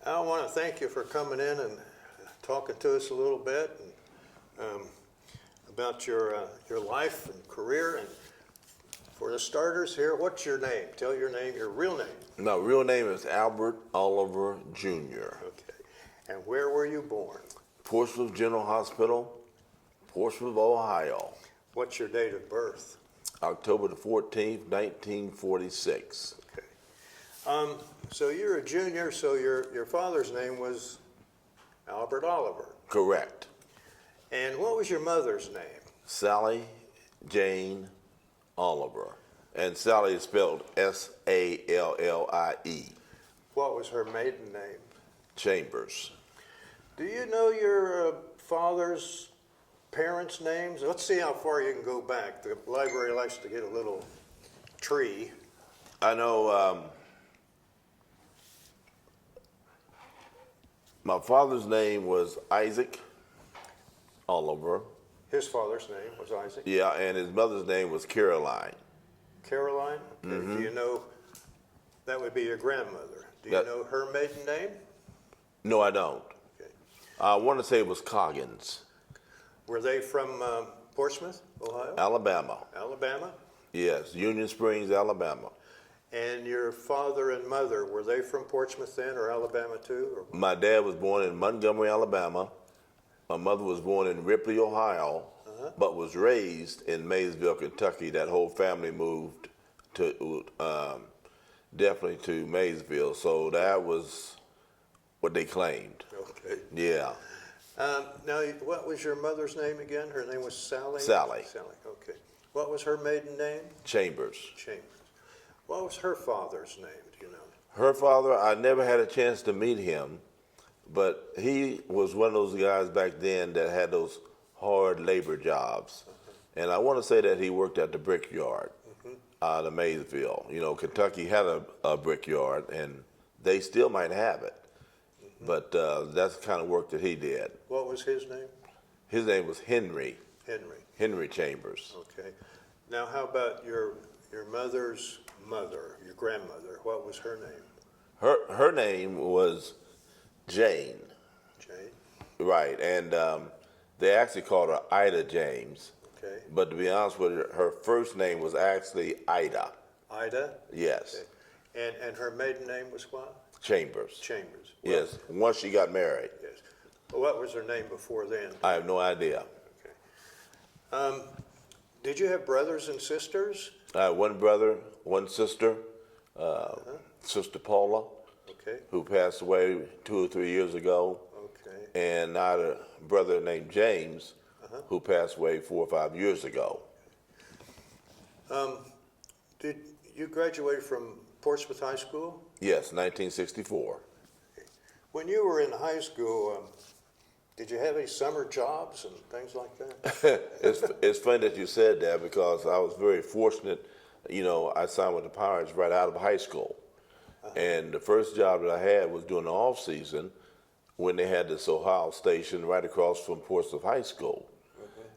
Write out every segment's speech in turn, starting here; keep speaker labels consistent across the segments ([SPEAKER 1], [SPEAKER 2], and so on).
[SPEAKER 1] I want to thank you for coming in and talking to us a little bit about your life and career. And for the starters here, what's your name? Tell your name, your real name.
[SPEAKER 2] My real name is Albert Oliver Jr.
[SPEAKER 1] Okay. And where were you born?
[SPEAKER 2] Portsmouth General Hospital, Portsmouth, Ohio.
[SPEAKER 1] What's your date of birth?
[SPEAKER 2] October the 14th, 1946.
[SPEAKER 1] Okay. So you're a junior, so your father's name was Albert Oliver.
[SPEAKER 2] Correct.
[SPEAKER 1] And what was your mother's name?
[SPEAKER 2] Sally Jane Oliver. And Sally is spelled S-A-L-L-I-E.
[SPEAKER 1] What was her maiden name?
[SPEAKER 2] Chambers.
[SPEAKER 1] Do you know your father's parents' names? Let's see how far you can go back. The library likes to get a little tree.
[SPEAKER 2] I know my father's name was Isaac Oliver.
[SPEAKER 1] His father's name was Isaac?
[SPEAKER 2] Yeah, and his mother's name was Caroline.
[SPEAKER 1] Caroline? Okay.
[SPEAKER 2] Mm-hmm.
[SPEAKER 1] Do you know, that would be your grandmother. Do you know her maiden name?
[SPEAKER 2] No, I don't.
[SPEAKER 1] Okay.
[SPEAKER 2] I want to say it was Coggins.
[SPEAKER 1] Were they from Portsmouth, Ohio?
[SPEAKER 2] Alabama.
[SPEAKER 1] Alabama?
[SPEAKER 2] Yes, Union Springs, Alabama.
[SPEAKER 1] And your father and mother, were they from Portsmouth then, or Alabama too? Or?
[SPEAKER 2] My dad was born in Montgomery, Alabama. My mother was born in Ripley, Ohio, but was raised in Maysville, Kentucky. That whole family moved to definitely to Maysville, so that was what they claimed.
[SPEAKER 1] Okay.
[SPEAKER 2] Yeah.
[SPEAKER 1] Now, what was your mother's name again? Her name was Sally?
[SPEAKER 2] Sally.
[SPEAKER 1] Sally, okay. What was her maiden name?
[SPEAKER 2] Chambers.
[SPEAKER 1] Chambers. What was her father's name, do you know?
[SPEAKER 2] Her father, I never had a chance to meet him, but he was one of those guys back then that had those hard labor jobs. And I want to say that he worked at the brickyard out of Maysville. You know, Kentucky had a brickyard, and they still might have it. But that's the kind of work that he did.
[SPEAKER 1] What was his name?
[SPEAKER 2] His name was Henry.
[SPEAKER 1] Henry.
[SPEAKER 2] Henry Chambers.
[SPEAKER 1] Okay. Now, how about your mother's mother, your grandmother? What was her name?
[SPEAKER 2] Her name was Jane.
[SPEAKER 1] Jane.
[SPEAKER 2] Right, and they actually called her Ida James.
[SPEAKER 1] Okay.
[SPEAKER 2] But to be honest with you, her first name was actually Ida.
[SPEAKER 1] Ida?
[SPEAKER 2] Yes.
[SPEAKER 1] Okay. And her maiden name was what?
[SPEAKER 2] Chambers.
[SPEAKER 1] Chambers.
[SPEAKER 2] Yes, once she got married.
[SPEAKER 1] Yes. Well, what was her name before then?
[SPEAKER 2] I have no idea.
[SPEAKER 1] Okay. Did you have brothers and sisters?
[SPEAKER 2] I had one brother, one sister, Sister Paula,
[SPEAKER 1] Okay.
[SPEAKER 2] who passed away 2 or 3 years ago.
[SPEAKER 1] Okay.
[SPEAKER 2] And I had a brother named James, who passed away 4 or 5 years ago.
[SPEAKER 1] Did you graduate from Portsmouth High School?
[SPEAKER 2] Yes, 1964.
[SPEAKER 1] When you were in high school, did you have any summer jobs and things like that?
[SPEAKER 2] It's funny that you said that because I was very fortunate. You know, I signed with the Pirates right out of high school. And the first job that I had was during the off season when they had this Ohio station right across from Portsmouth High School.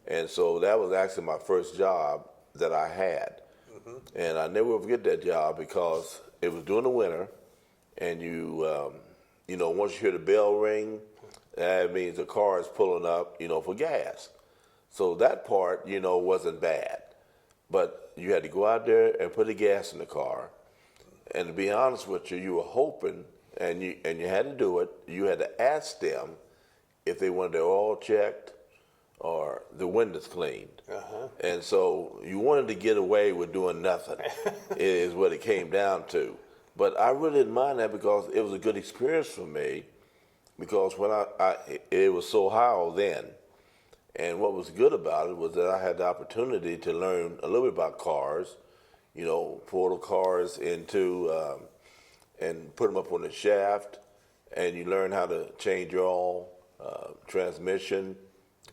[SPEAKER 2] And so that was actually my first job that I had. And I never will forget that job because it was during the winter, and you know, once you hear the bell ring, that means the car is pulling up, you know, for gas. So that part, you know, wasn't bad. But you had to go out there and put the gas in the car. And to be honest with you, you were hoping, and you had to do it, you had to ask them if they wanted their oil checked or the windows cleaned. And so you wanted to get away with doing nothing, is what it came down to. But I really didn't mind that because it was a good experience for me, because when it was so high then. And what was good about it was that I had the opportunity to learn a little bit about cars, you know, pull the cars into and put them up on the shaft, and you learn how to change your oil, transmission,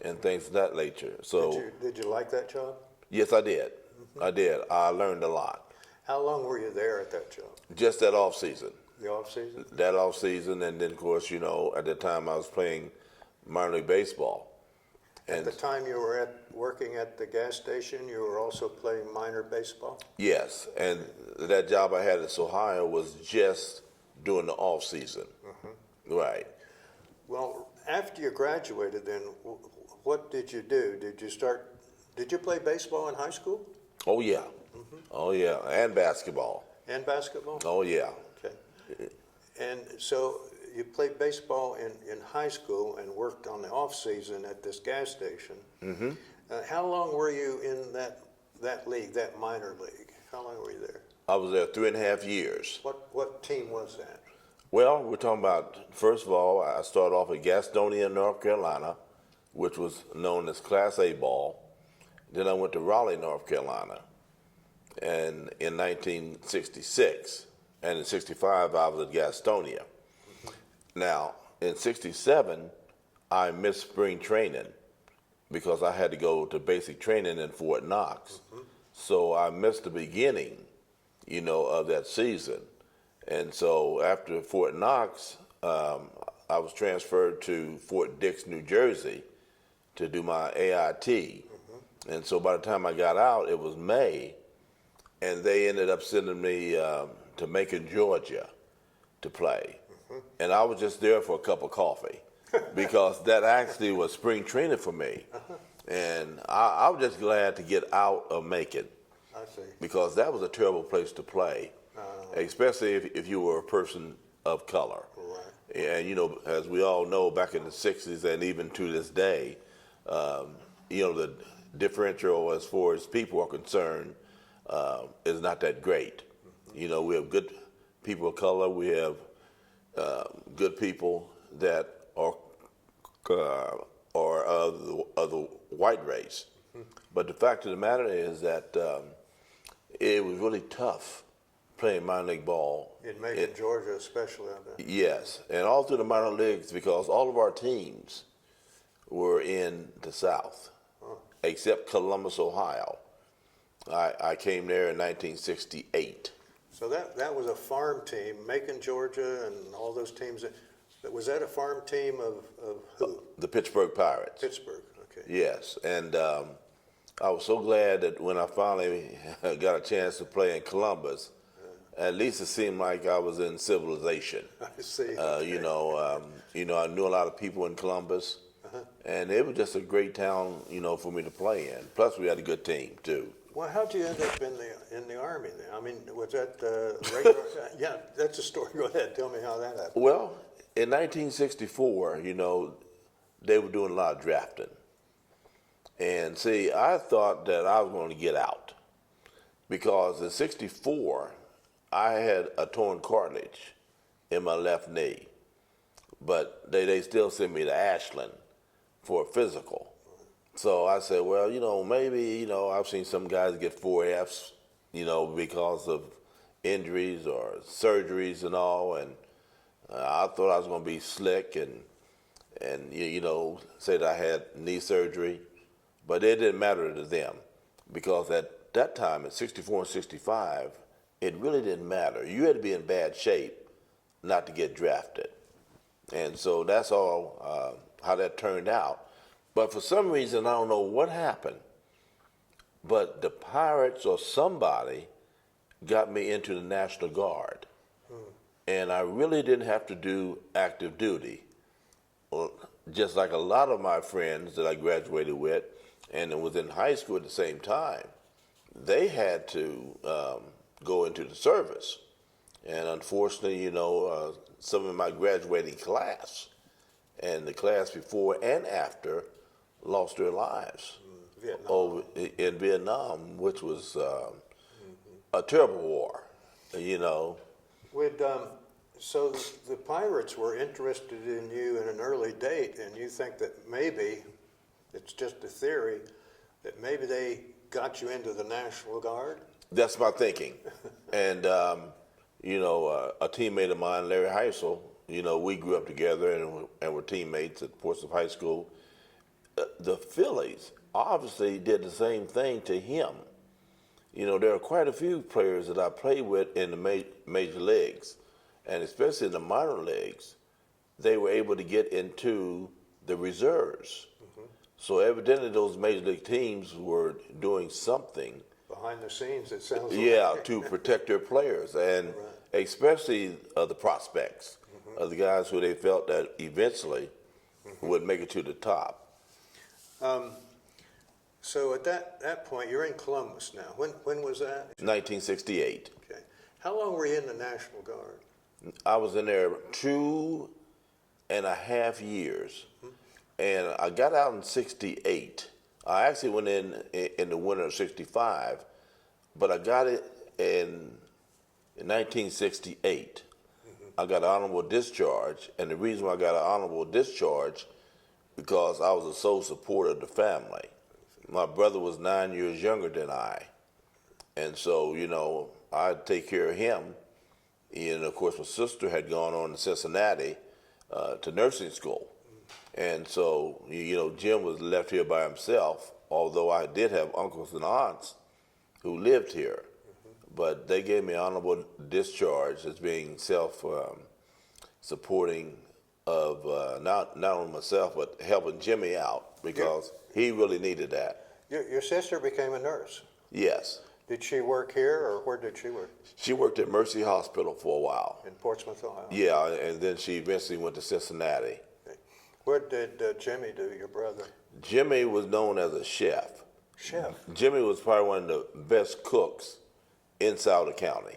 [SPEAKER 2] and things of that nature. So,
[SPEAKER 1] Did you like that job?
[SPEAKER 2] yes, I did. I did. I learned a lot.
[SPEAKER 1] How long were you there at that job?
[SPEAKER 2] Just that off season.
[SPEAKER 1] The off season?
[SPEAKER 2] That off season, and then of course, you know, at the time I was playing minor league baseball.
[SPEAKER 1] At the time you were working at the gas station, you were also playing minor baseball?
[SPEAKER 2] Yes, and that job I had in Ohio was just during the off season. Right.
[SPEAKER 1] Well, after you graduated, then what did you do? Did you play baseball in high school
[SPEAKER 2] Oh yeah. Oh yeah, and basketball.
[SPEAKER 1] and basketball?
[SPEAKER 2] Oh yeah.
[SPEAKER 1] Okay. And so you played baseball in high school and worked on the off season at this gas station. Mm-hmm. How long were you in that league, that minor league? How long were you there?
[SPEAKER 2] I was there 3.5 years.
[SPEAKER 1] What team was that?
[SPEAKER 2] Well, we're talking about, first of all, I started off at Gastonia, North Carolina, which was known as Class A ball. Then I went to Raleigh, North Carolina, and in 1966. And in 65, I was at Gastonia. Now, in 67, I missed spring training because I had to go to basic training in Fort Knox. So I missed the beginning, of that season. And so after Fort Knox, I was transferred to Fort Dix, New Jersey to do my AIT. And so by the time I got out, it was May, and they ended up sending me to Macon, Georgia to play. And I was just there for a cup of coffee because that actually was spring training for me. And I was just glad to get out of Macon.
[SPEAKER 1] I see.
[SPEAKER 2] Because that was a terrible place to play, especially if you were a person of color.
[SPEAKER 1] Right.
[SPEAKER 2] And, as we all know, back in the 60s and even to this day, the differential as far as people are concerned is not that great. We have good people of color. We have good people that are of the white race. But the fact of the matter is that it was really tough playing minor league ball.
[SPEAKER 1] In Macon, Georgia, especially, I bet.
[SPEAKER 2] Yes, and all through the minor leagues because all of our teams were in the South, except Columbus, Ohio. I came there in 1968.
[SPEAKER 1] So that was a farm team, Macon, Georgia, and all those teams. Was that a farm team of who?
[SPEAKER 2] The Pittsburgh Pirates.
[SPEAKER 1] Pittsburgh, okay.
[SPEAKER 2] Yes, and I was so glad that when I finally got a chance to play in Columbus, at least it seemed like I was in civilization.
[SPEAKER 1] I see.
[SPEAKER 2] I knew a lot of people in Columbus, and it was just a great town, for me to play in. Plus, we had a good team too.
[SPEAKER 1] Well, how'd you end up in the Army then? I mean, was that regular? Yeah, that's a story. Go ahead. Tell me how that happened.
[SPEAKER 2] Well, in 1964, they were doing a lot of drafting. And see, I thought that I was going to get out because in 64, I had a torn cartilage in my left knee, but they still sent me to Ashland for a physical. So I said, well, maybe, I've seen some guys get 4 Fs, because of injuries or surgeries and all, and I thought I was going to be slick and say that I had knee surgery, but it didn't matter to them because at that time, at 64 and 65, it really didn't matter. You had to be in bad shape not to get drafted. And so that's all how that turned out. But for some reason, I don't know what happened, but the Pirates or somebody got me into the National Guard. And I really didn't have to do active duty. Well, just like a lot of my friends that I graduated with and was in high school at the same time, they had to go into the service. And unfortunately, some of my graduating class and the class before and after lost their lives in Vietnam, which was a terrible war,
[SPEAKER 1] So the Pirates were interested in you in an early date, and you think that maybe, it's just a theory, that maybe they got you into the National Guard?
[SPEAKER 2] That's my thinking. And, a teammate of mine, Larry Heisel, we grew up together and were teammates at Portsmouth High School. The Phillies obviously did the same thing to him. There are quite a few players that I played with in the major leagues, and especially in the minor leagues, they were able to get into the reserves. So evidently those major league teams were doing something
[SPEAKER 1] Behind the scenes, it sounds like.
[SPEAKER 2] Yeah, to protect their players, and especially the prospects. of the guys who they felt that eventually would make it to the top.
[SPEAKER 1] So at that point, you're in Columbus now. When was that?
[SPEAKER 2] 1968.
[SPEAKER 1] Okay. How long were you in the National Guard?
[SPEAKER 2] I was in there 2.5 years, and I got out in 68. I actually went in the winter of 65, but I got it in 1968. I got an honorable discharge, and the reason why I got an honorable discharge because I was a sole supporter of the family. My brother was 9 years younger than I, and so, you know, I'd take care of him. And of course, my sister had gone on to Cincinnati to nursing school. And so, you know, Jim was left here by himself, although I did have uncles and aunts who lived here. But they gave me honorable discharge as being self-supporting of not only myself, but helping Jimmy out because he really needed that.
[SPEAKER 1] Your sister became a nurse.
[SPEAKER 2] Yes.
[SPEAKER 1] Did she work here, or where did she work?
[SPEAKER 2] She worked at Mercy Hospital for a while.
[SPEAKER 1] In Portsmouth, Ohio?
[SPEAKER 2] Yeah, and then she eventually went to Cincinnati.
[SPEAKER 1] Okay. What did Jimmy do, your brother?
[SPEAKER 2] Jimmy was known as a chef.
[SPEAKER 1] Chef?
[SPEAKER 2] Jimmy was probably one of the best cooks in Souda County.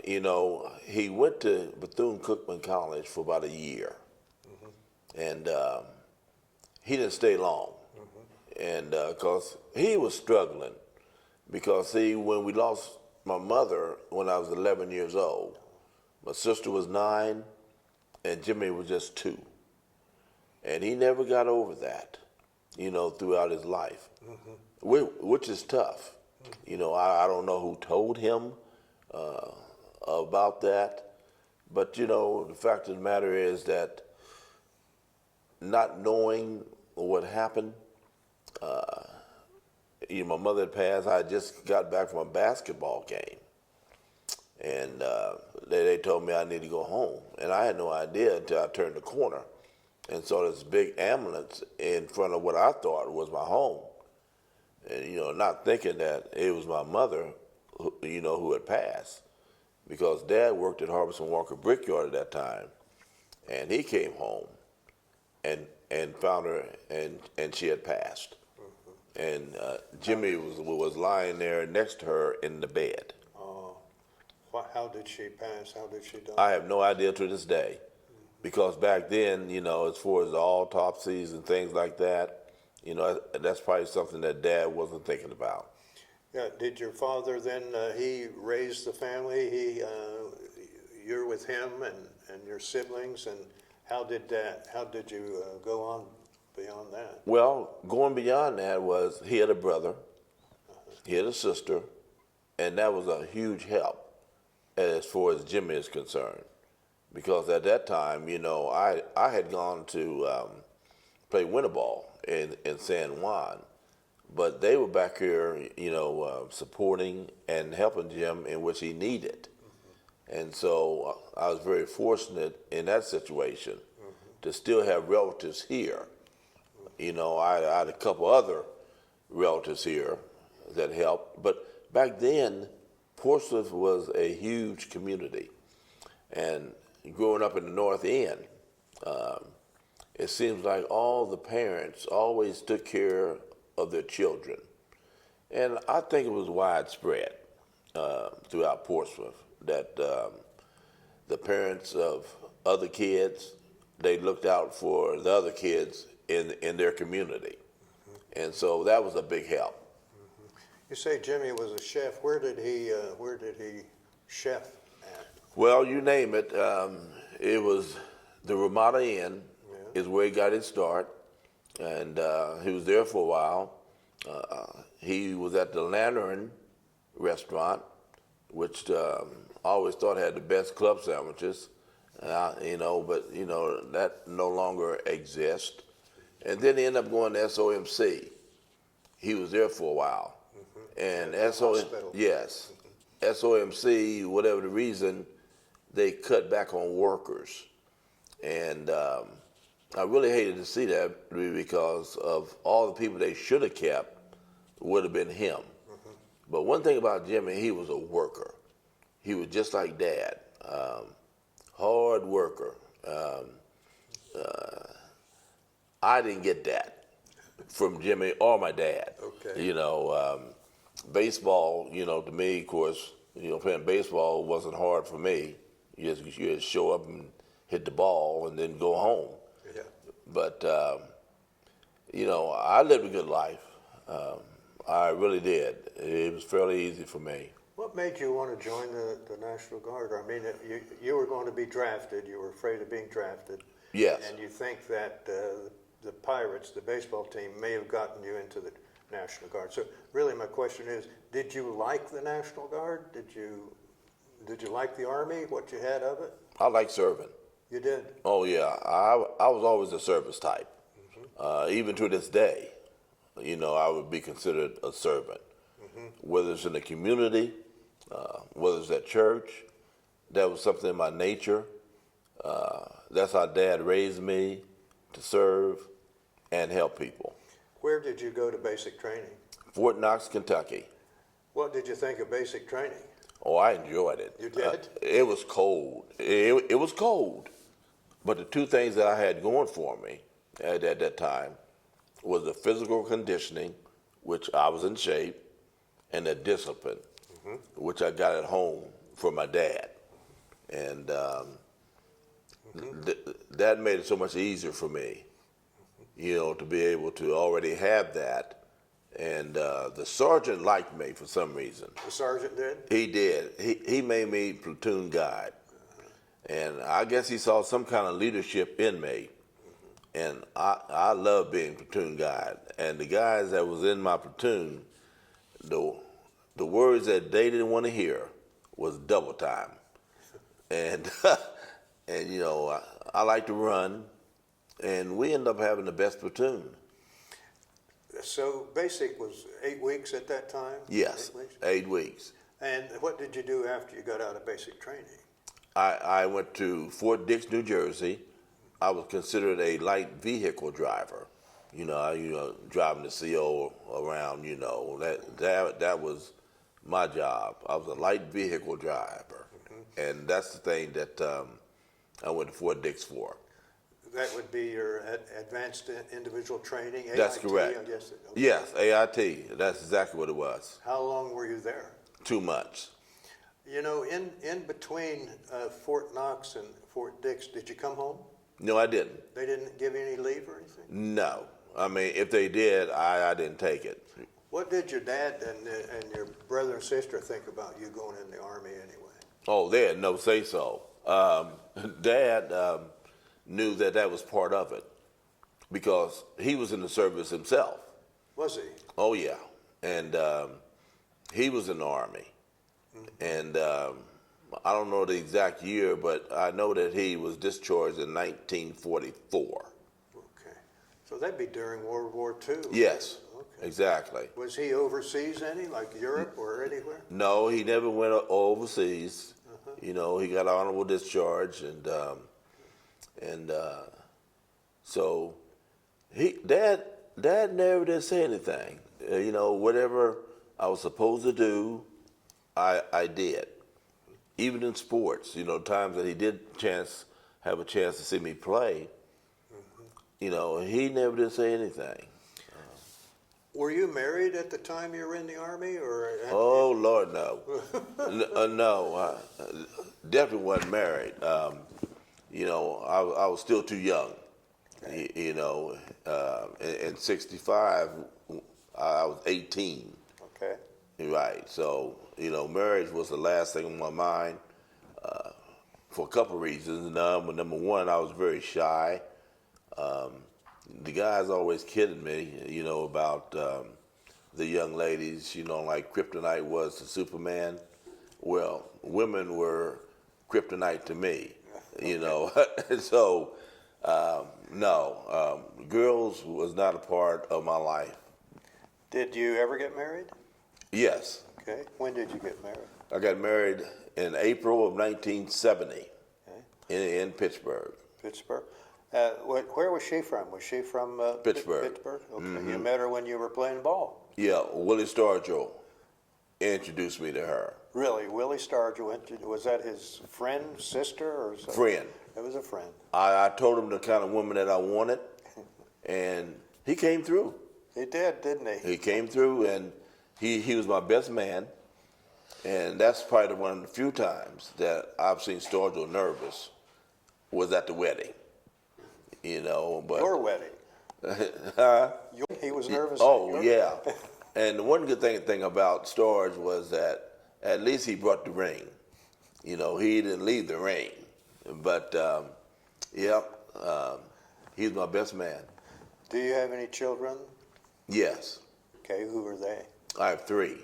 [SPEAKER 2] You know, he went to Bethune-Cookman College for about a year. And he didn't stay long. And because he was struggling, because when we lost my mother when I was 11 years old, my sister was 9, and Jimmy was just 2, and he never got over that, you know, throughout his life, which is tough. You know, I don't know who told him about that, but you know, the fact of the matter is that not knowing what happened. You know, my mother had passed. I just got back from a basketball game, and they told me I need to go home, and I had no idea until I turned the corner and saw this big ambulance in front of what I thought was my home, and you know, not thinking that it was my mother, you know, who had passed, because Dad worked at Harbison Walker Brickyard at that time, and he came home and found her, and she had passed. And Jimmy was lying there next to her in the bed.
[SPEAKER 1] Oh, how did she pass? How did she die?
[SPEAKER 2] I have no idea to this day, because back then, you know, as far as the autopsies and things like that, you know, that's probably something that Dad wasn't thinking about.
[SPEAKER 1] Yeah. Did your father then? He raised the family. You're with him and your siblings, and how did you go on beyond that?
[SPEAKER 2] Well, going beyond that was he had a brother, he had a sister, and that was a huge help as far as Jimmy is concerned. Because at that time, you know, I had gone to play winter ball in San Juan, but they were back here, you know, supporting and helping Jim in which he needed. And so I was very fortunate in that situation to still have relatives here. You know, I had a couple other relatives here that helped. But back then, Portsmouth was a huge community. And growing up in the North End, it seems like all the parents always took care of their children. And I think it was widespread throughout Portsmouth that the parents of other kids, they looked out for the other kids in their community. And so that was a big help.
[SPEAKER 1] You say Jimmy was a chef. Where did he chef at?
[SPEAKER 2] Well, you name it. It was the Ramada Inn is where he got his start, and he was there for a while. He was at the Lantern restaurant, which I always thought had the best club sandwiches, you know, but you know that no longer exists. And then he ended up going to SOMC. He was there for a while. And SOMC, whatever the reason, they cut back on workers. And I really hated to see that because of all the people they should have kept would have been him. But one thing about Jimmy, he was a worker. He was just like Dad. hard worker. I didn't get that from Jimmy or my dad.
[SPEAKER 1] Okay.
[SPEAKER 2] You know, baseball, you know, to me, of course, you know, playing baseball wasn't hard for me. You just show up and hit the ball and then go home.
[SPEAKER 1] Yeah.
[SPEAKER 2] But, you know, I lived a good life. I really did. It was fairly easy for me.
[SPEAKER 1] What made you want to join the National Guard? I mean, you were going to be drafted. You were afraid of being drafted.
[SPEAKER 2] Yes.
[SPEAKER 1] And you think that the Pirates, the baseball team, may have gotten you into the National Guard. So really my question is, did you like the National Guard? Did you like the Army, what you had of it?
[SPEAKER 2] I like serving.
[SPEAKER 1] You did?
[SPEAKER 2] Oh, yeah. I was always a service type. Even to this day, you know, I would be considered a servant. Whether it's in the community, whether it's at church, that was something in my nature. That's how Dad raised me, to serve and help people.
[SPEAKER 1] Where did you go to basic training?
[SPEAKER 2] Fort Knox, Kentucky.
[SPEAKER 1] What did you think of basic training?
[SPEAKER 2] Oh, I enjoyed it.
[SPEAKER 1] You did?
[SPEAKER 2] It was cold. It was cold. But the two things that I had going for me at that time was the physical conditioning, which I was in shape, and the discipline, which I got at home from my dad. And that made it so much easier for me, you know, to be able to already have that. And the sergeant liked me for some reason.
[SPEAKER 1] The sergeant did?
[SPEAKER 2] He did. He made me platoon guide. And I guess he saw some kind of leadership in me. And I love being platoon guide. And the guys that was in my platoon, the words that they didn't want to hear was double time. And, and you know, I like to run. And we ended up having the best platoon.
[SPEAKER 1] So basic was 8 weeks at that time?
[SPEAKER 2] Yes,
[SPEAKER 1] 8 weeks?
[SPEAKER 2] 8 weeks.
[SPEAKER 1] And what did you do after you got out of basic training?
[SPEAKER 2] I went to Fort Dix, New Jersey. I was considered a light vehicle driver. You know, driving the CO around. You know, that was my job. I was a light vehicle driver, and that's the thing that I went to Fort Dix for.
[SPEAKER 1] That would be your advanced individual training, AIT?
[SPEAKER 2] That's correct.
[SPEAKER 1] I guess. Okay.
[SPEAKER 2] Yes, AIT. That's exactly what it was.
[SPEAKER 1] How long were you there?
[SPEAKER 2] 2 months.
[SPEAKER 1] You know, in between Fort Knox and Fort Dix, did you come home?
[SPEAKER 2] No, I didn't.
[SPEAKER 1] They didn't give you any leave or anything?
[SPEAKER 2] No. I mean, if they did, I didn't take it.
[SPEAKER 1] What did your dad and your brother and sister think about you going in the Army anyway?
[SPEAKER 2] Oh, they had no say-so. Dad knew that was part of it because he was in the service himself.
[SPEAKER 1] Was he?
[SPEAKER 2] Oh, yeah. And he was in the Army. And I don't know the exact year, but I know that he was discharged in 1944.
[SPEAKER 1] Okay. So that'd be during World War II.
[SPEAKER 2] Yes,
[SPEAKER 1] Okay.
[SPEAKER 2] exactly.
[SPEAKER 1] Was he overseas any, like Europe or anywhere?
[SPEAKER 2] No, he never went overseas. You know, he got honorable discharge, and so Dad never did say anything. You know, whatever I was supposed to do, I did. Even in sports, you know, times that he did have a chance to see me play, you know, he never did say anything.
[SPEAKER 1] Were you married at the time you were in the Army, or?
[SPEAKER 2] Oh, Lord, no. No, I definitely wasn't married. You know, I was still too young. Okay. You know, in 65, I was 18.
[SPEAKER 1] Okay.
[SPEAKER 2] Right. So, you know, marriage was the last thing on my mind for a couple of reasons. Number one, I was very shy. The guys always kidded me, you know, about the young ladies, you know, like kryptonite was to Superman. Well, women were kryptonite to me, you know. So, no, girls was not a part of my life.
[SPEAKER 1] Did you ever get married?
[SPEAKER 2] Yes.
[SPEAKER 1] Okay. When did you get married?
[SPEAKER 2] I got married in April of 1970
[SPEAKER 1] Okay.
[SPEAKER 2] in Pittsburgh.
[SPEAKER 1] Pittsburgh. Where was she from? Was she from
[SPEAKER 2] Pittsburgh.
[SPEAKER 1] Pittsburgh. Okay. You met her when you were playing ball.
[SPEAKER 2] Yeah, Willie Stargell introduced me to her.
[SPEAKER 1] Really, Willie Starge was that his friend, sister, or something?
[SPEAKER 2] Friend.
[SPEAKER 1] It was a friend.
[SPEAKER 2] I told him the kind of woman that I wanted, and he came through.
[SPEAKER 1] He did, didn't he?
[SPEAKER 2] He came through, and he was my best man, and that's probably one of the few times that I've seen Stargell nervous was at the wedding. You know, but
[SPEAKER 1] Your wedding. He was nervous.
[SPEAKER 2] Oh yeah, and the one good thing about Starge was that at least he brought the ring. You know, he didn't leave the ring, but he's my best man.
[SPEAKER 1] Do you have any children?
[SPEAKER 2] Yes.
[SPEAKER 1] Okay, who are they?
[SPEAKER 2] I have 3.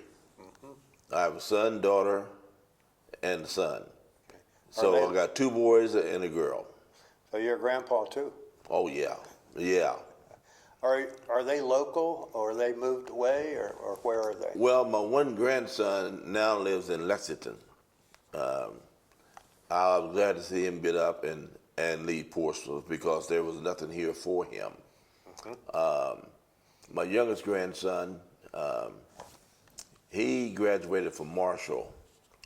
[SPEAKER 2] I have a son, daughter, and a son.
[SPEAKER 1] Okay.
[SPEAKER 2] So I got 2 boys and a girl.
[SPEAKER 1] So you're a grandpa too?
[SPEAKER 2] Oh yeah, yeah.
[SPEAKER 1] Are they local, or they moved away, or where are they?
[SPEAKER 2] Well, my one grandson now lives in Lexington. I was glad to see him get up and leave Portsmouth because there was nothing here for him. My youngest grandson, he graduated from Marshall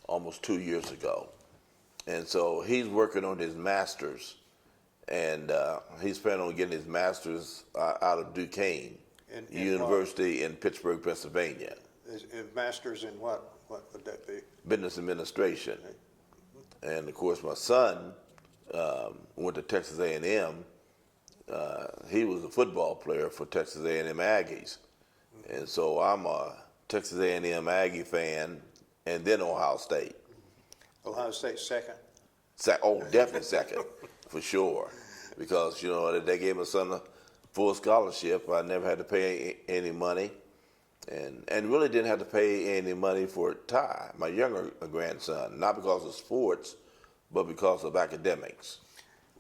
[SPEAKER 2] almost 2 years ago. And so he's working on his master's, and he's planning on getting his master's out of Duquesne University in Pittsburgh, Pennsylvania.
[SPEAKER 1] Master's in what? What would that be?
[SPEAKER 2] Business administration. And of course, my son went to Texas A&M. He was a football player for Texas A&M Aggies, and so I'm a Texas A&M Aggie fan, and then Ohio State.
[SPEAKER 1] Ohio State second.
[SPEAKER 2] Oh, definitely second, for sure, because you know they gave my son a full scholarship. I never had to pay any money, and really didn't have to pay any money for Ty, my younger grandson, not because of sports, but because of academics.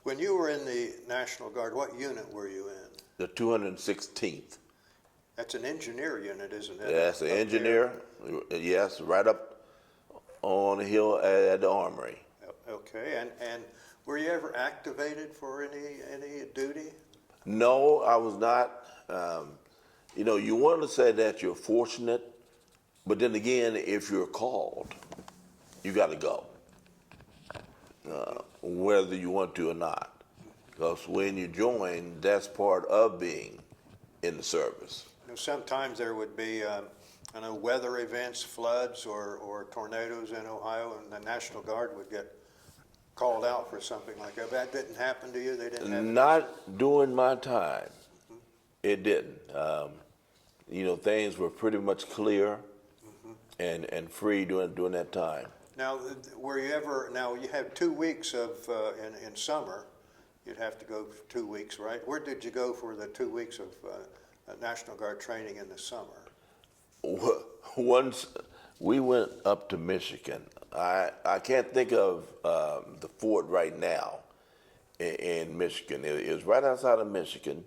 [SPEAKER 1] When you were in the National Guard, what unit were you in?
[SPEAKER 2] The 216th.
[SPEAKER 1] That's an engineer unit, isn't it?
[SPEAKER 2] That's an engineer. Yes, right up on the hill at the armory.
[SPEAKER 1] Okay, and were you ever activated for any duty?
[SPEAKER 2] No, I was not. You know, you want to say that you're fortunate, but then again, if you're called, you got to go, whether you want to or not. Because when you join, that's part of being in the service.
[SPEAKER 1] You know, sometimes there would be weather events, floods, or tornadoes in Ohio, and the National Guard would get called out for something like that. That didn't happen to you? They didn't have
[SPEAKER 2] Not during my time. It didn't. You know, things were pretty much clear and free during that time.
[SPEAKER 1] Now, were you ever? Now you have 2 weeks of in summer. You'd have to go for 2 weeks, right? Where did you go for the 2 weeks of National Guard training in the summer?
[SPEAKER 2] Once we went up to Michigan. I can't think of the fort right now in Michigan. It was right outside of Michigan.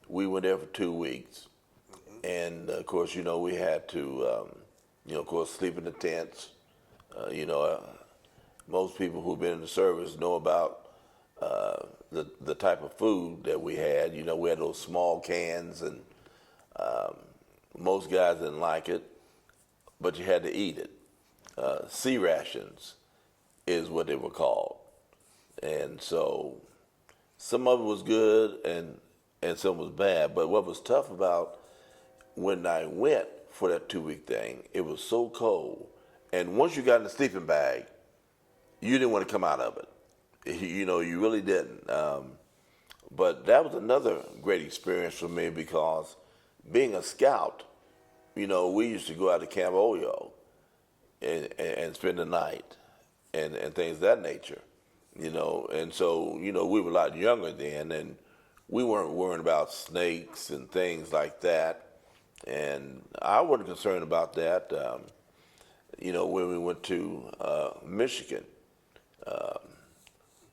[SPEAKER 2] We went there for 2 weeks. And of course, you know, we had to, of course, sleep in the tents. Most people who've been in the service know about the type of food that we had. You know, we had those small cans, and most guys didn't like it, but you had to eat it. Sea rations is what they were called. And so some of it was good and some was bad. But what was tough about when I went for that 2 week thing, it was so cold. And once you got in the sleeping bag, you didn't want to come out of it. You know, you really didn't. But that was another great experience for me because being a scout, you know, we used to go out to Camp Oyo and spend the night and things of that nature, you know. And so, you know, we were a lot younger then, and we weren't worrying about snakes and things like that. And I wasn't concerned about that. You know, when we went to Michigan,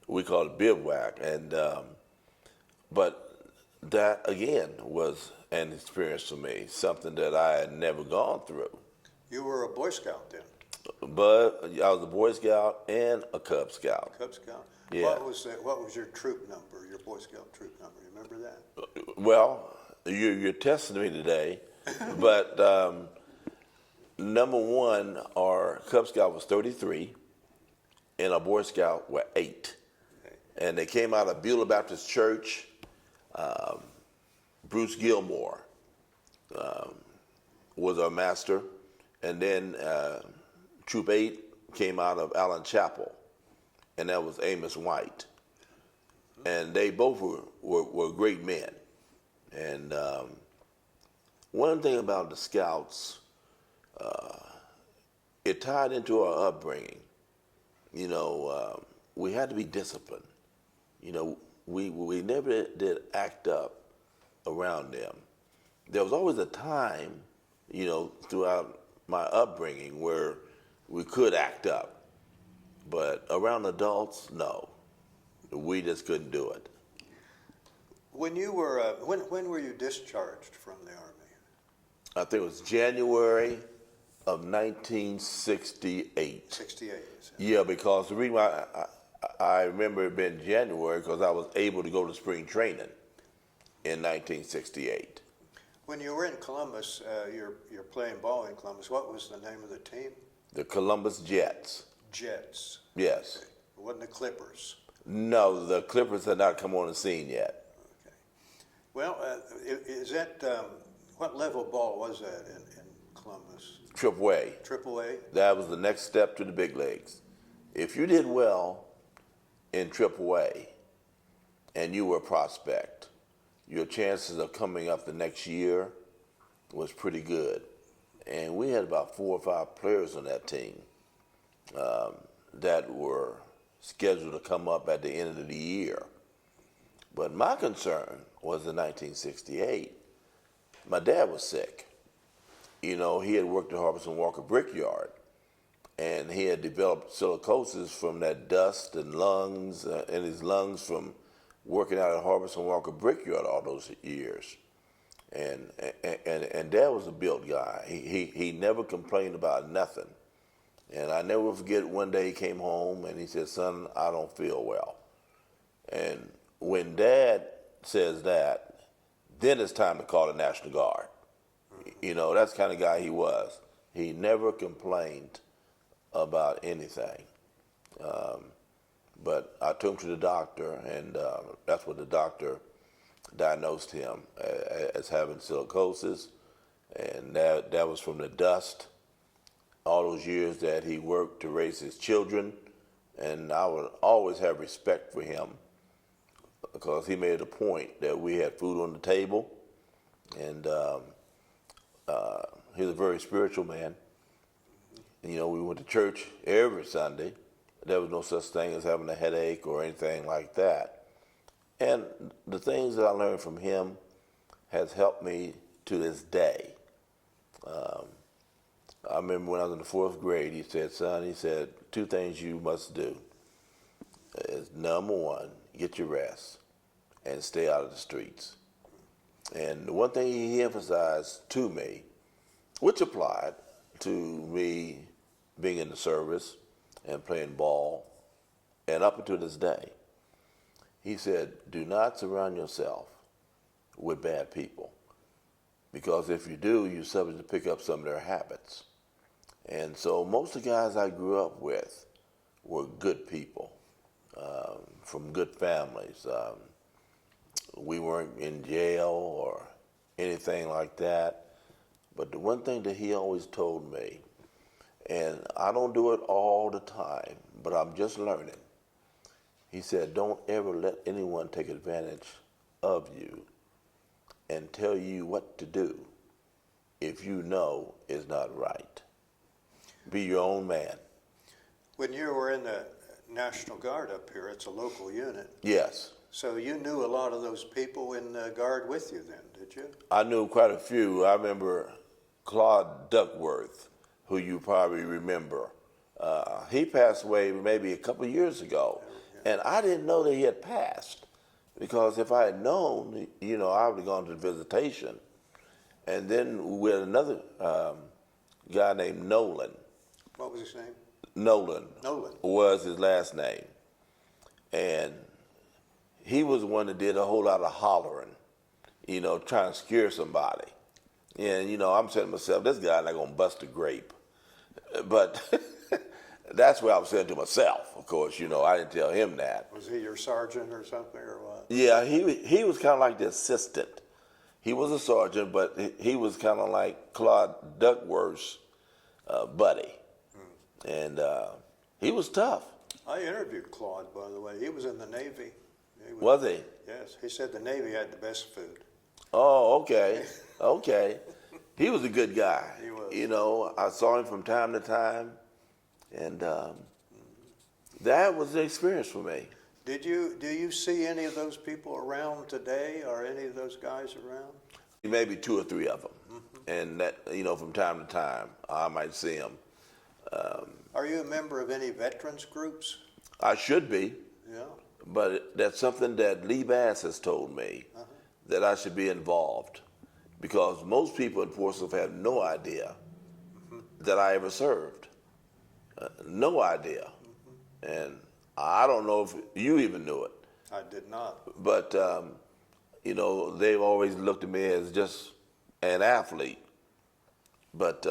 [SPEAKER 2] we called it bivouac, and but that again was an experience for me, something that I had never gone through.
[SPEAKER 1] You were a Boy Scout then?
[SPEAKER 2] But I was a Boy Scout and a Cub Scout.
[SPEAKER 1] Cub Scout.
[SPEAKER 2] Yeah.
[SPEAKER 1] What was your troop number? Your Boy Scout troop number? You remember that?
[SPEAKER 2] Well, you're testing me today, but Number one, our Cub Scout was 33, and our Boy Scout were 8.
[SPEAKER 1] Okay.
[SPEAKER 2] And they came out of Beulah Baptist Church. Bruce Gilmore was our master, and then Troop 8 came out of Allen Chapel, and that was Amos White. And they both were great men. And one thing about the Scouts, it tied into our upbringing. You know, we had to be disciplined. You know, we never did act up around them. There was always a time, you know, throughout my upbringing where we could act up. But around adults, no. We just couldn't do it.
[SPEAKER 1] When you were, when were you discharged from the Army?
[SPEAKER 2] I think it was January of 1968.
[SPEAKER 1] 68.
[SPEAKER 2] Yeah, because the reason why I remember it being January because I was able to go to spring training in 1968.
[SPEAKER 1] When you were in Columbus, you're playing ball in Columbus. What was the name of the team?
[SPEAKER 2] The Columbus Jets.
[SPEAKER 1] Jets.
[SPEAKER 2] Yes.
[SPEAKER 1] Okay. It wasn't the Clippers.
[SPEAKER 2] No, the Clippers had not come on the scene yet.
[SPEAKER 1] Okay. Well, is that what level ball was that in Columbus?
[SPEAKER 2] Triple A.
[SPEAKER 1] Triple A.
[SPEAKER 2] That was the next step to the big leagues. If you did well in Triple A and you were a prospect, your chances of coming up the next year was pretty good. And we had about 4 or 5 players on that team that were scheduled to come up at the end of the year. But my concern was in 1968, my dad was sick. You know, he had worked at Harbison Walker Brickyard, and he had developed silicosis from that dust and lungs, in his lungs from working out at Harbison Walker Brickyard all those years. And Dad was a built guy. He never complained about nothing. And I never forget one day he came home and he said, "Son, I don't feel well." And when Dad says that, then it's time to call the National Guard. You know, that's the kind of guy he was. He never complained about anything. But I took him to the doctor, and that's what the doctor diagnosed him as having silicosis, and that was from the dust, all those years that he worked to raise his children, and I would always have respect for him because he made a point that we had food on the table, and he was a very spiritual man. You know, we went to church every Sunday. There was no such thing as having a headache or anything like that. And the things that I learned from him has helped me to this day. I remember when I was in the 4th grade, he said, "Son," he said, "2 things you must do. Is number 1, get your rest and stay out of the streets." And the one thing he emphasized to me, which applied to me being in the service and playing ball, and up until this day, he said, "Do not surround yourself with bad people, because if you do, you're subject to pick up some of their habits." And so most of the guys I grew up with were good people, from good families. We weren't in jail or anything like that. But the one thing that he always told me, and I don't do it all the time, but I'm just learning. He said, "Don't ever let anyone take advantage of you and tell you what to do if you know it's not right. Be your own man."
[SPEAKER 1] When you were in the National Guard up here, it's a local unit.
[SPEAKER 2] Yes.
[SPEAKER 1] So you knew a lot of those people in the Guard with you then, did you?
[SPEAKER 2] I knew quite a few. I remember Claude Duckworth, who you probably remember. He passed away maybe a couple of years ago, and I didn't know that he had passed, because if I had known, you know, I would have gone to the visitation. And then we had another guy named Nolan.
[SPEAKER 1] What was his name?
[SPEAKER 2] Nolan.
[SPEAKER 1] Nolan.
[SPEAKER 2] Was his last name. And he was the one that did a whole lot of hollering, you know, trying to scare somebody. And, I'm saying to myself, this guy not going to bust a grape. But that's what I was saying to myself, of course. I didn't tell him that.
[SPEAKER 1] Was he your sergeant or something, or what?
[SPEAKER 2] Yeah, he was kind of like the assistant. He was a sergeant, but he was kind of like Claude Duckworth's buddy. And he was tough.
[SPEAKER 1] I interviewed Claude, by the way. He was in the Navy.
[SPEAKER 2] Was he?
[SPEAKER 1] Yes. He said the Navy had the best food.
[SPEAKER 2] Oh, okay. Okay. He was a good guy.
[SPEAKER 1] He was.
[SPEAKER 2] I saw him from time to time, and that was the experience for me.
[SPEAKER 1] Do you see any of those people around today? Are any of those guys around?
[SPEAKER 2] Maybe 2 or 3 of them. And that, from time to time, I might see them.
[SPEAKER 1] Are you a member of any veterans groups?
[SPEAKER 2] I should be.
[SPEAKER 1] Yeah.
[SPEAKER 2] But that's something that Lee Bass has told me, that I should be involved, because most people in Portsmouth have no idea that I ever served. No idea. And I don't know if you even knew it.
[SPEAKER 1] I did not.
[SPEAKER 2] But, they've always looked at me as just an athlete. But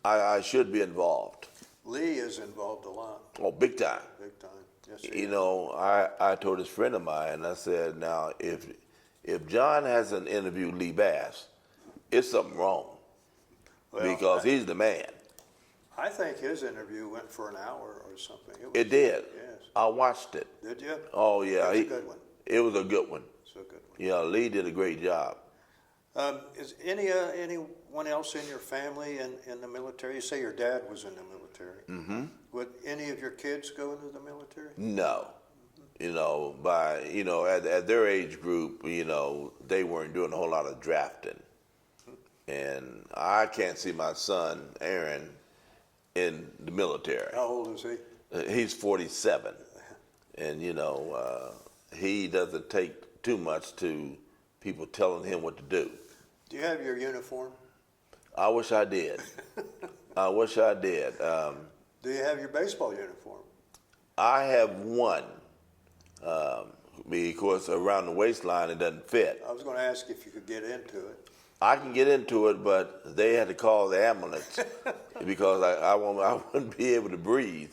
[SPEAKER 2] I should be involved.
[SPEAKER 1] Lee is involved a lot.
[SPEAKER 2] Oh, big time.
[SPEAKER 1] Big time. Yes, he is.
[SPEAKER 2] I told this friend of mine, I said, now, if John hasn't interviewed Lee Bass, it's something wrong.
[SPEAKER 1] Well,
[SPEAKER 2] because he's the man.
[SPEAKER 1] I think his interview went for an hour or something.
[SPEAKER 2] It did.
[SPEAKER 1] Yes.
[SPEAKER 2] I watched it.
[SPEAKER 1] Did you?
[SPEAKER 2] Oh, yeah.
[SPEAKER 1] It was a good one.
[SPEAKER 2] It was a good one.
[SPEAKER 1] It's a good one.
[SPEAKER 2] Yeah, Lee did a great job.
[SPEAKER 1] Is anyone else in your family in the military? You say your dad was in the military. Mm-hmm. Would any of your kids go into the military?
[SPEAKER 2] No. At their age group, they weren't doing a whole lot of drafting. And I can't see my son, Aaron, in the military.
[SPEAKER 1] How old is he?
[SPEAKER 2] He's 47. And, he doesn't take too much to people telling him what to do.
[SPEAKER 1] Do you have your uniform?
[SPEAKER 2] I wish I did. I wish I did.
[SPEAKER 1] Do you have your baseball uniform?
[SPEAKER 2] I have one. Because around the waistline it doesn't fit.
[SPEAKER 1] I was going to ask if you could get into it.
[SPEAKER 2] I can get into it, but they had to call the ambulance because I wouldn't be able to breathe.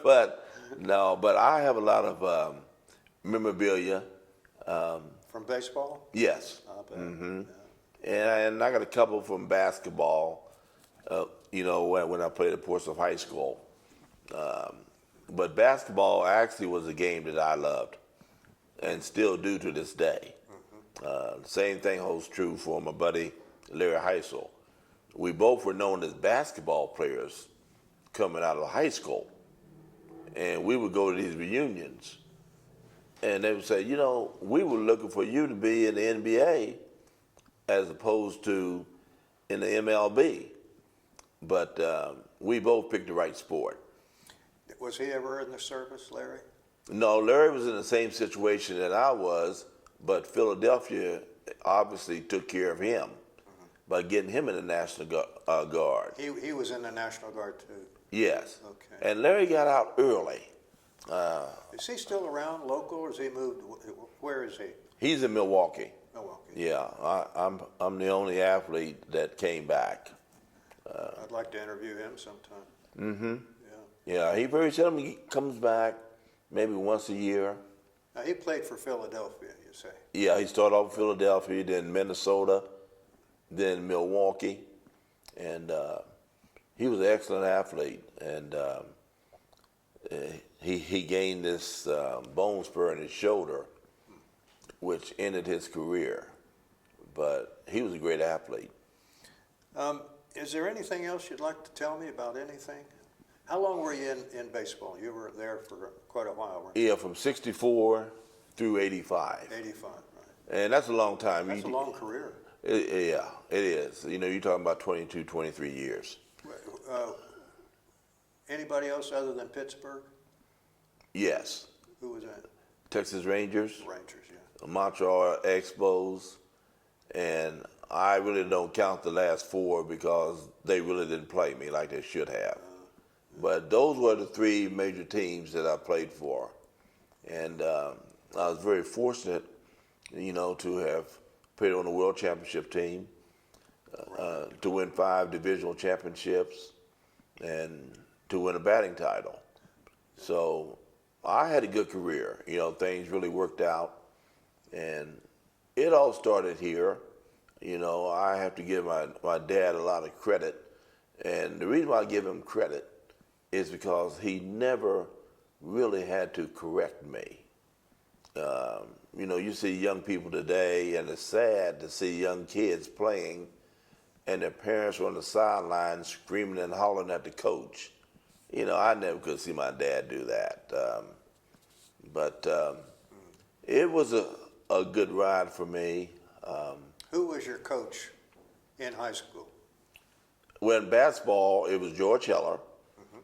[SPEAKER 2] But I have a lot of memorabilia.
[SPEAKER 1] From baseball?
[SPEAKER 2] Yes.
[SPEAKER 1] I bet.
[SPEAKER 2] Mm-hmm.
[SPEAKER 1] Yeah.
[SPEAKER 2] And I got a couple from basketball, when I played at Portsmouth High School. But basketball actually was a game that I loved and still do to this day. Same thing holds true for my buddy Larry Heisel. We both were known as basketball players coming out of high school. And we would go to these reunions. And they would say, we were looking for you to be in the NBA as opposed to in the MLB. But we both picked the right sport.
[SPEAKER 1] Was he ever in the service, Larry?
[SPEAKER 2] No, Larry was in the same situation that I was, but Philadelphia obviously took care of him by getting him in the National Guard.
[SPEAKER 1] He was in the National Guard too.
[SPEAKER 2] Yes.
[SPEAKER 1] Okay.
[SPEAKER 2] And Larry got out early.
[SPEAKER 1] Is he still around, local, or has he moved? Where is he?
[SPEAKER 2] He's in Milwaukee.
[SPEAKER 1] Milwaukee.
[SPEAKER 2] Yeah, I'm the only athlete that came back.
[SPEAKER 1] I'd like to interview him sometime.
[SPEAKER 2] Mm-hmm.
[SPEAKER 1] Yeah.
[SPEAKER 2] Yeah, he very seldom comes back, maybe once a year.
[SPEAKER 1] Now, he played for Philadelphia, you say?
[SPEAKER 2] Yeah, he started off in Philadelphia, then Minnesota, then Milwaukee, and he was an excellent athlete. And he gained this bone spur in his shoulder, which ended his career. But he was a great athlete.
[SPEAKER 1] Is there anything else you'd like to tell me about anything? How long were you in baseball? You were there for quite a while, weren't you?
[SPEAKER 2] Yeah, from 64 through 85.
[SPEAKER 1] 85, right.
[SPEAKER 2] And that's a long time.
[SPEAKER 1] That's a long career.
[SPEAKER 2] Yeah, it is. You're talking about 22, 23 years.
[SPEAKER 1] Anybody else other than Pittsburgh?
[SPEAKER 2] Yes.
[SPEAKER 1] Who was that?
[SPEAKER 2] Texas Rangers.
[SPEAKER 1] Rangers, yeah.
[SPEAKER 2] Montreal Expos. And I really don't count the last 4 because they really didn't play me like they should have. But those were the 3 major teams that I played for. And I was very fortunate, to have played on the World Championship team, to win 5 divisional championships, and to win a batting title. So I had a good career. You know, things really worked out, and it all started here. You know, I have to give my dad a lot of credit, and the reason why I give him credit is because he never really had to correct me. You know, you see young people today, and it's sad to see young kids playing, and their parents are on the sidelines screaming and hollering at the coach. You know, I never could see my dad do that. But it was a good ride for me.
[SPEAKER 1] Who was your coach in high school?
[SPEAKER 2] Well, in basketball, it was George Heller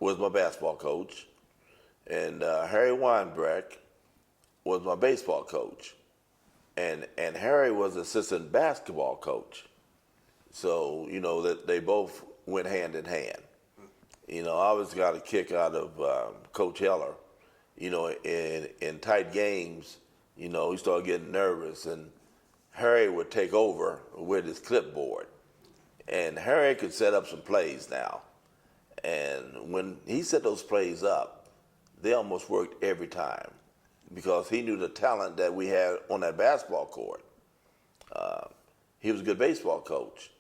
[SPEAKER 2] was my basketball coach, and Harry Weinbrecht was my baseball coach, and Harry was assistant basketball coach. So, you know, that they both went hand in hand. You know, I always got a kick out of Coach Heller. You know, in tight games, you know, he started getting nervous, and Harry would take over with his clipboard. And Harry could set up some plays now. And when he set those plays up, they almost worked every time because he knew the talent that we had on that basketball court. He was a good baseball coach.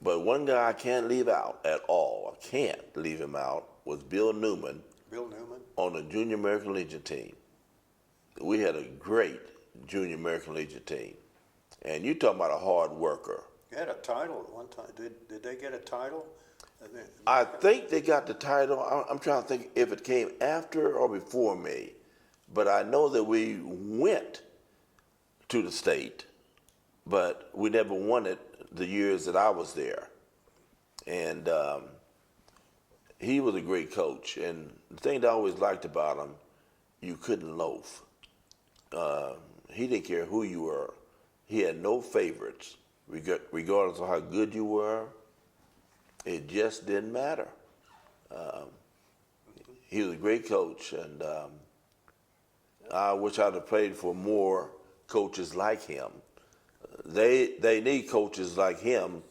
[SPEAKER 2] But one guy I can't leave out at all, I can't leave him out, was Bill Newman.
[SPEAKER 1] Bill Newman?
[SPEAKER 2] On the Junior American Legion team. We had a great Junior American Legion team. And you talking about a hard worker.
[SPEAKER 1] You had a title at one time. Did they get a title?
[SPEAKER 2] I think they got the title. I'm trying to think if it came after or before me. But I know that we went to the state, but we never won it the years that I was there. And he was a great coach. And the thing that I always liked about him, you couldn't loaf. He didn't care who you were. He had no favorites, regardless of how good you were. It just didn't matter. He was a great coach, and I wish I'd have played for more coaches like him. They need coaches like him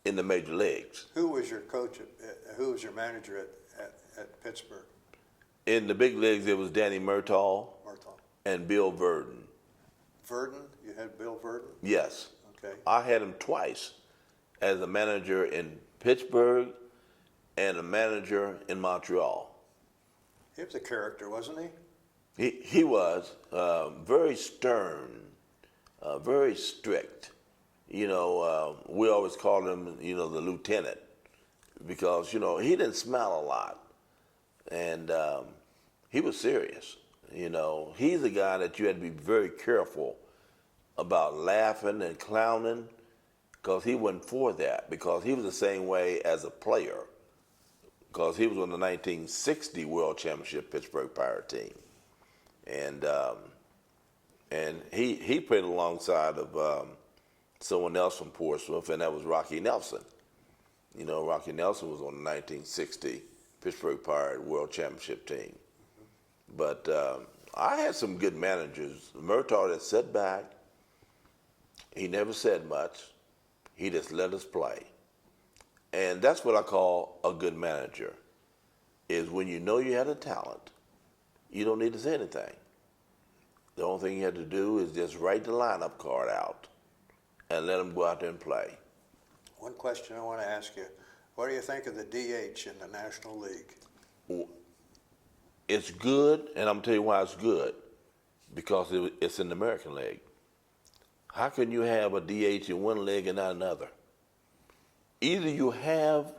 [SPEAKER 2] in the major leagues.
[SPEAKER 1] Who was your coach? Who was your manager at Pittsburgh?
[SPEAKER 2] In the big leagues, it was Danny Murtaugh and Bill Verdon.
[SPEAKER 1] Verdon? You had Bill Verdon?
[SPEAKER 2] Yes.
[SPEAKER 1] Okay.
[SPEAKER 2] I had him twice as a manager in Pittsburgh and a manager in Montreal.
[SPEAKER 1] He was a character, wasn't he?
[SPEAKER 2] He was very stern, very strict. You know, we always called him, you know, the lieutenant because, you know, he didn't smile a lot. And he was serious. You know, he's a guy that you had to be very careful about laughing and clowning because he wasn't for that because he was the same way as a player because he was on the 1960 World Championship Pittsburgh Pirates team. And he played alongside of someone else from Portsmouth, and that was Rocky Nelson. You know, Rocky Nelson was on the 1960 Pittsburgh Pirates World Championship team. But I had some good managers. Murtaugh that sat back. He never said much. He just let us play. And that's what I call a good manager, is when you know you had a talent, you don't need to say anything. The only thing you have to do is just write the lineup card out and let them go out there and play.
[SPEAKER 1] One question I want to ask you. What do you think of the DH in the National League?
[SPEAKER 2] It's good, and I'm going to tell you why it's good. Because it's in the American League. How can you have a DH in one league and not another? Either you have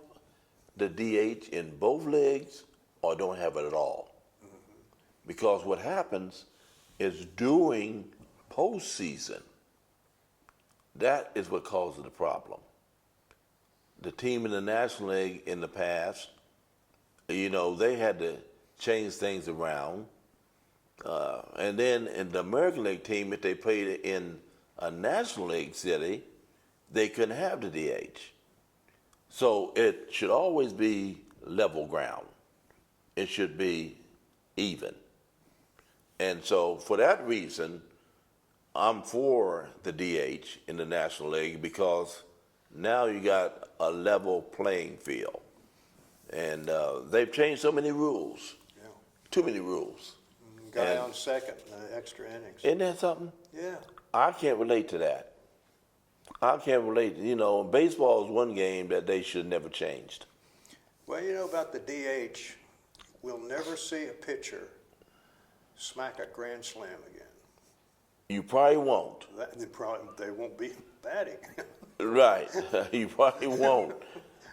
[SPEAKER 2] the DH in both leagues or don't have it at all. Because what happens is during postseason, that is what causes the problem. The team in the National League in the past, you know, they had to change things around. And then in the American League team, if they played in a National League city, they couldn't have the DH. So it should always be level ground. It should be even. And so for that reason, I'm for the DH in the National League because now you got a level playing field. And they've changed so many rules,
[SPEAKER 1] Yeah.
[SPEAKER 2] too many rules.
[SPEAKER 1] Guy
[SPEAKER 2] And-
[SPEAKER 1] on second, extra innings.
[SPEAKER 2] Isn't that something?
[SPEAKER 1] Yeah.
[SPEAKER 2] I can't relate to that. I can't relate. You know, baseball is one game that they should never changed.
[SPEAKER 1] Well, you know about the DH, we'll never see a pitcher smack a grand slam again.
[SPEAKER 2] You probably won't.
[SPEAKER 1] They won't be batting.
[SPEAKER 2] Right. You probably won't.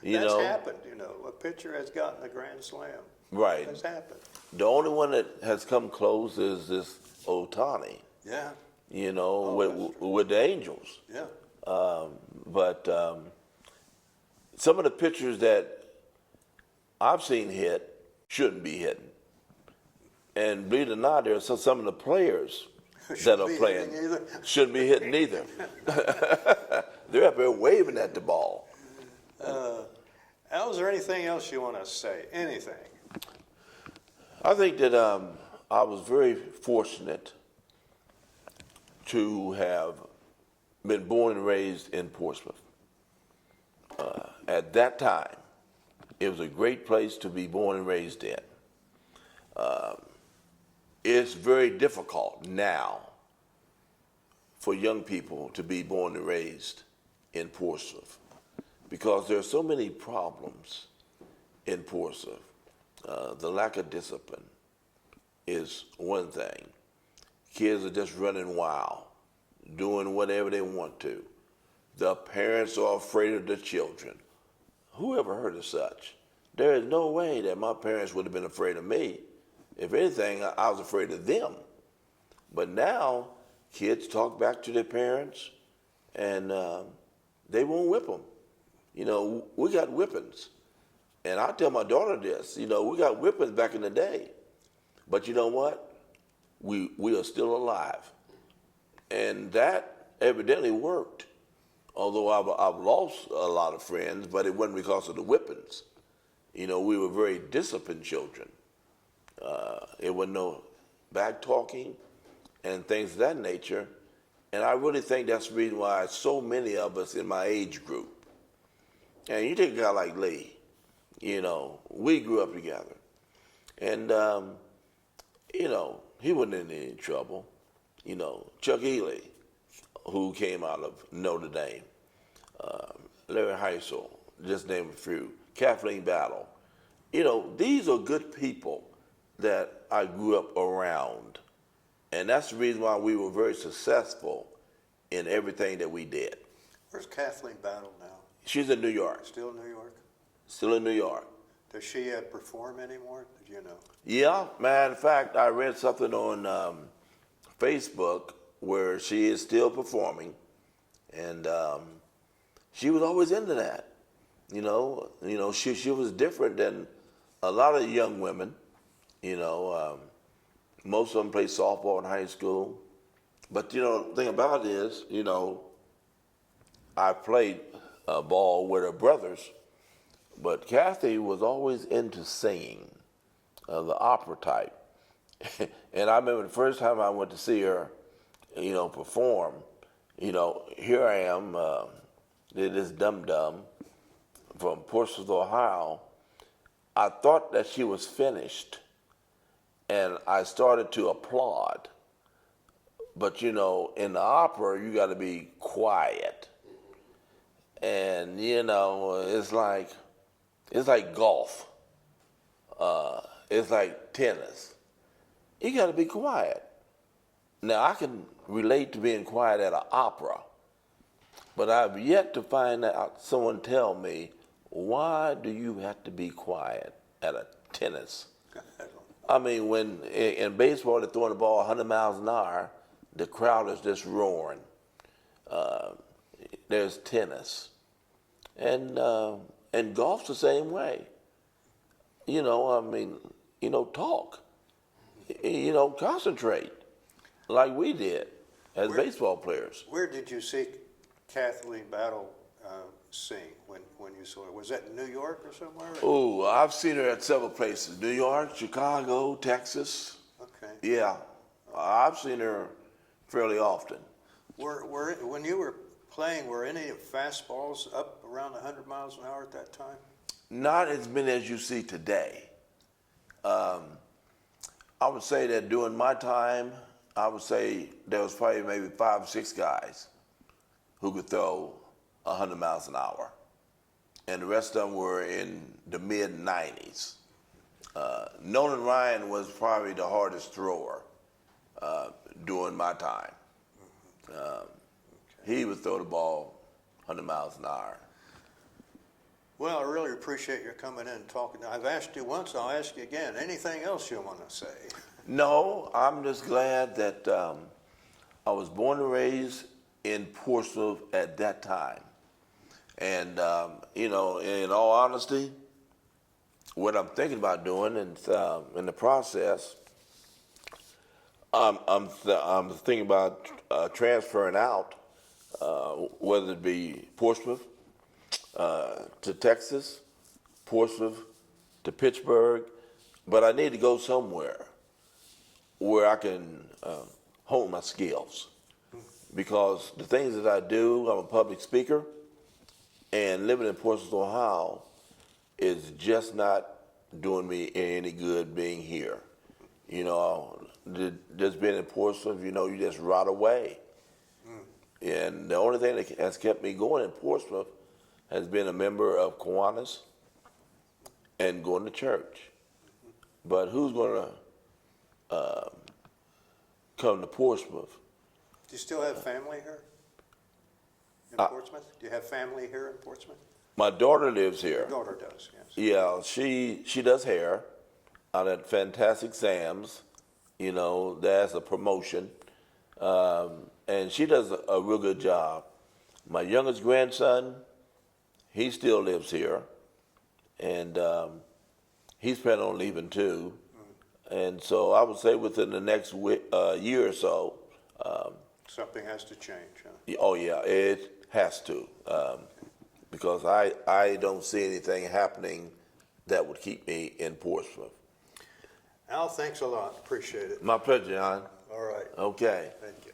[SPEAKER 2] You
[SPEAKER 1] That's
[SPEAKER 2] know.
[SPEAKER 1] happened, you know. A pitcher has gotten a grand slam.
[SPEAKER 2] Right.
[SPEAKER 1] That's happened.
[SPEAKER 2] The only one that has come close is this Otani.
[SPEAKER 1] Yeah.
[SPEAKER 2] You know,
[SPEAKER 1] Oh,
[SPEAKER 2] with the Angels.
[SPEAKER 1] Yeah.
[SPEAKER 2] But some of the pitchers that I've seen hit shouldn't be hitting. And believe it or not, there are some of the players that are playing shouldn't be hitting either. They're up there waving at the ball.
[SPEAKER 1] Al, is there anything else you want to say? Anything?
[SPEAKER 2] I think that I was very fortunate to have been born and raised in Portsmouth. At that time, it was a great place to be born and raised in. It's very difficult now for young people to be born and raised in Portsmouth because there are so many problems in Portsmouth. The lack of discipline is one thing. Kids are just running wild, doing whatever they want to. The parents are afraid of the children. Who ever heard of such? There is no way that my parents would have been afraid of me. If anything, I was afraid of them. But now, kids talk back to their parents, and they won't whip them. You know, we got whippings. And I tell my daughter this, you know, we got whippings back in the day. But you know what? We are still alive. And that evidently worked. Although I've lost a lot of friends, but it wasn't because of the whippings. You know, we were very disciplined children. It wasn't no back talking and things of that nature. And I really think that's the reason why so many of us in my age group, and you take a guy like Lee, you know, we grew up together. And, you know, he wasn't in any trouble. You know, Chuck Ely, who came out of Notre Dame, Larry Heisel, just name a few, Kathleen Battle. You know, these are good people that I grew up around. And that's the reason why we were very successful in everything that we did.
[SPEAKER 1] Where's Kathleen Battle now?
[SPEAKER 2] She's in New York.
[SPEAKER 1] Still in New York?
[SPEAKER 2] Still in New York.
[SPEAKER 1] Does she perform anymore? Did you know?
[SPEAKER 2] Yeah, matter of fact, I read something on Facebook where she is still performing, and she was always into that. You know, she was different than a lot of young women. You know, most of them played softball in high school, but you know, the thing about it is, you know, I played ball with her brothers, but Kathy was always into singing, the opera type. And I remember the first time I went to see her, you know, perform, you know, here I am, this dum-dum from Portsmouth, Ohio. I thought that she was finished, and I started to applaud. But, you know, in the opera, you got to be quiet. And, you know, it's like golf. It's like tennis. You got to be quiet. Now, I can relate to being quiet at an opera, but I've yet to find out someone tell me, why do you have to be quiet at a tennis? I mean, when in baseball they're throwing the ball 100 miles an hour, the crowd is just roaring. There's tennis. And golf's the same way. You know, I mean, you know, talk. You know, concentrate like we did as baseball players.
[SPEAKER 1] Where did you see Kathleen Battle sing when you saw her? Was that in New York or somewhere?
[SPEAKER 2] Oh, I've seen her at several places. New York, Chicago, Texas.
[SPEAKER 1] Okay.
[SPEAKER 2] Yeah, I've seen her fairly often.
[SPEAKER 1] When you were playing, were any fastballs up around 100 miles an hour at that time?
[SPEAKER 2] Not as many as you see today. I would say that during my time, I would say there was probably maybe 5 or 6 guys who could throw 100 miles an hour. And the rest of them were in the mid-90s. Nolan Ryan was probably the hardest thrower during my time. He would throw the ball 100 miles an hour.
[SPEAKER 1] Well, I really appreciate your coming in and talking. I've asked you once, I'll ask you again. Anything else you want to say?
[SPEAKER 2] No, I'm just glad that I was born and raised in Portsmouth at that time. And, you know, in all honesty, what I'm thinking about doing and in the process, I'm thinking about transferring out, whether it be Portsmouth to Texas, Portsmouth to Pittsburgh, but I need to go somewhere where I can hone my skills. Because the things that I do, I'm a public speaker, and living in Portsmouth, Ohio, is just not doing me any good being here. You know, just being in Portsmouth, you know, you just rot away. And the only thing that has kept me going in Portsmouth has been a member of Kiwanis and going to church. But who's going to come to Portsmouth?
[SPEAKER 1] Do you still have family here in Portsmouth? Do you have family here in Portsmouth?
[SPEAKER 2] My daughter lives here.
[SPEAKER 1] Your daughter does, yes.
[SPEAKER 2] Yeah, she does hair out at Fantastic Sam's. You know, that's a promotion. And she does a real good job. My youngest grandson, he still lives here. And he's planning on leaving too. And so I would say within the next year or so.
[SPEAKER 1] Something has to change, huh?
[SPEAKER 2] Oh, yeah, it has to. Because I don't see anything happening that would keep me in Portsmouth.
[SPEAKER 1] Al, thanks a lot. Appreciate it.
[SPEAKER 2] My pleasure, John.
[SPEAKER 1] All right.
[SPEAKER 2] Okay.
[SPEAKER 1] Thank you.